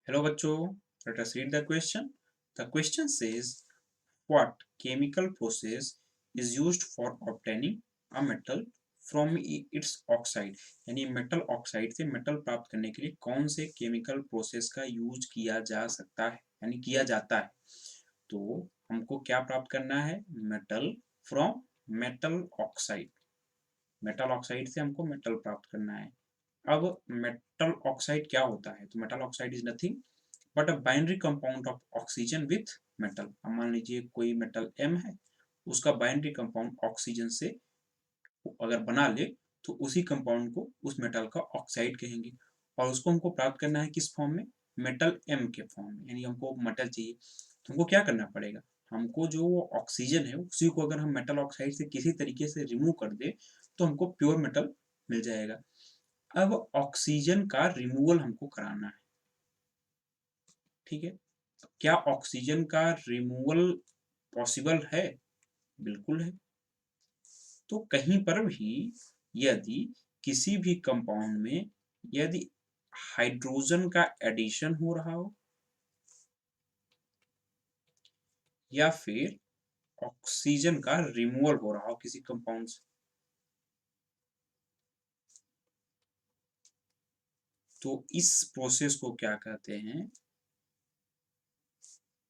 Hello bachcho, let us read the question. The question says, what chemical process is used for obtaining a metal from its oxide? यानी metal oxide से metal प्राप्त करने के लिए कौन से chemical process का यूज किया जा सकता है यानी किया जाता है। तो हमको क्या प्राप्त करना है? Metal from metal oxide. Metal oxide से हमको मेटल प्राप्त करना है। अब मेटल ऑक्साइड क्या होता है? तो metal oxide is nothing but a binary compound of oxygen with metal. अब मान लीजिए कोई मेटल M है, उसका बाइनरी कंपाउंड ऑक्सीजन से अगर बना ले तो उसी कंपाउंड को उस मेटल का ऑक्साइड कहेंगे। और उसको हमको प्राप्त करना है किस फॉर्म में? मेटल M के फॉर्म में। यानी हमको मेटल चाहिए तो हमको क्या करना पड़ेगा? हमको जो ऑक्सीजन है उसी को अगर हम मेटल ऑक्साइड से किसी तरीके से रिमूव कर दे तो हमको प्योर मेटल मिल जाएगा। अब ऑक्सीजन का रिमूवल हमको कराना है, ठीक है। क्या ऑक्सीजन का रिमूवल पॉसिबल है? बिल्कुल है। तो कहीं पर भी यदि किसी भी कंपाउंड में यदि हाइड्रोजन का एडिशन हो रहा हो या फिर ऑक्सीजन का रिमूवल हो रहा हो किसी कंपाउंड से, तो इस प्रोसेस को क्या कहते हैं?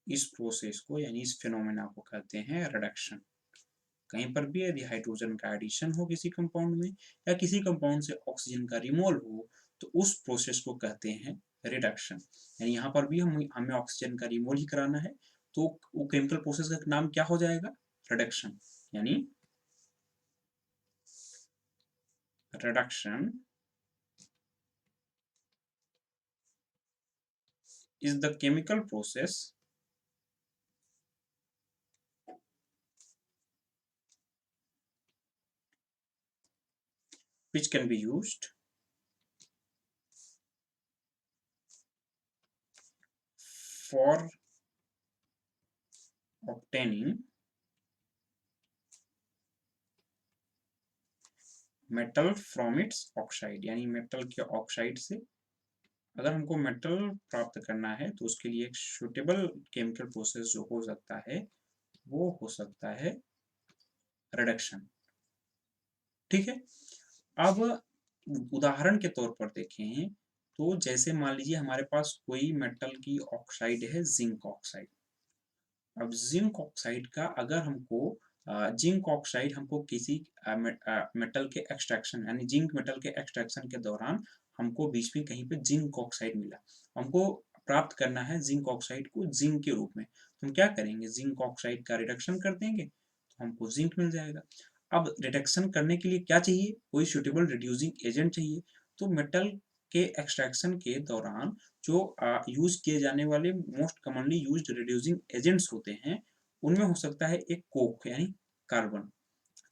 इस प्रोसेस को यानी इस फिनोमेना को कहते हैं रिडक्शन। कहीं पर भी यदि हाइड्रोजन का एडिशन हो किसी कंपाउंड में या किसी कंपाउंड से ऑक्सीजन का रिमूवल हो तो उस प्रोसेस को कहते हैं रिडक्शन। यानी यहाँ पर भी हमें ऑक्सीजन का रिमूवल ही कराना है तो वो केमिकल प्रोसेस का नाम क्या हो जाएगा? रिडक्शन। यानी reduction is the chemical process which can be used for obtaining metal from its oxide. यानी मेटल के ऑक्साइड से अगर हमको मेटल प्राप्त करना है तो उसके लिए एक सुटेबल केमिकल प्रोसेस जो हो सकता है वो हो सकता है रिडक्शन, ठीक है। अब उदाहरण के तौर पर देखें तो जैसे मान लीजिए हमारे पास कोई मेटल की ऑक्साइड है, जिंक ऑक्साइड। अब जिंक ऑक्साइड का अगर हमको जिंक ऑक्साइड हमको किसी मेटल के एक्सट्रैक्शन यानी जिंक मेटल के एक्सट्रैक्शन के दौरान हमको बीच में कहीं पे जिंक ऑक्साइड मिला, हमको प्राप्त करना है जिंक ऑक्साइड को जिंक के रूप में। तो हम क्या करेंगे? जिंक ऑक्साइड का रिडक्शन कर देंगे तो हमको जिंक मिल जाएगा। अब रिडक्शन करने के लिए क्या चाहिए? कोई सुटेबल रिड्यूसिंग एजेंट चाहिए। तो मेटल के एक्सट्रैक्शन के दौरान जो यूज किए जाने वाले most commonly used reducing agents होते हैं उनमें हो सकता है एक कोक यानी कार्बन,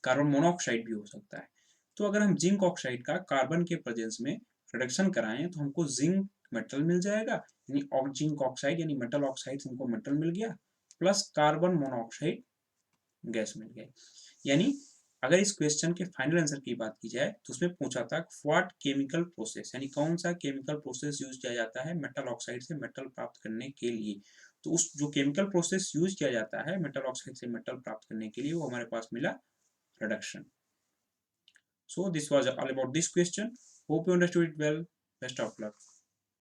कार्बन मोनोऑक्साइड भी हो सकता है। तो अगर हम जिंक ऑक्साइड का कार्बन के प्रेजेंस में रिडक्शन कराएं तो हमको जिंक मेटल मिल जाएगा। यानी जिंक ऑक्साइड यानी मेटल ऑक्साइड से हमको मेटल मिल गया प्लस कार्बन मोनोऑक्साइड गैस मिल गया। यानी अगर इस क्वेश्चन के फाइनल आंसर की बात की जाए तो उसमें पूछा था व्हाट केमिकल प्रोसेस यानी कौन सा केमिकल प्रोसेस यूज किया जाता है मेटल ऑक्साइड से मेटल प्राप्त करने के लिए। तो उस जो केमिकल प्रोसेस यूज किया जाता है मेटल ऑक्साइड से मेटल प्राप्त करने के लिए वो हमारे पास मिला reduction. So this was all about this question. Hope you understood it well. Best of luck.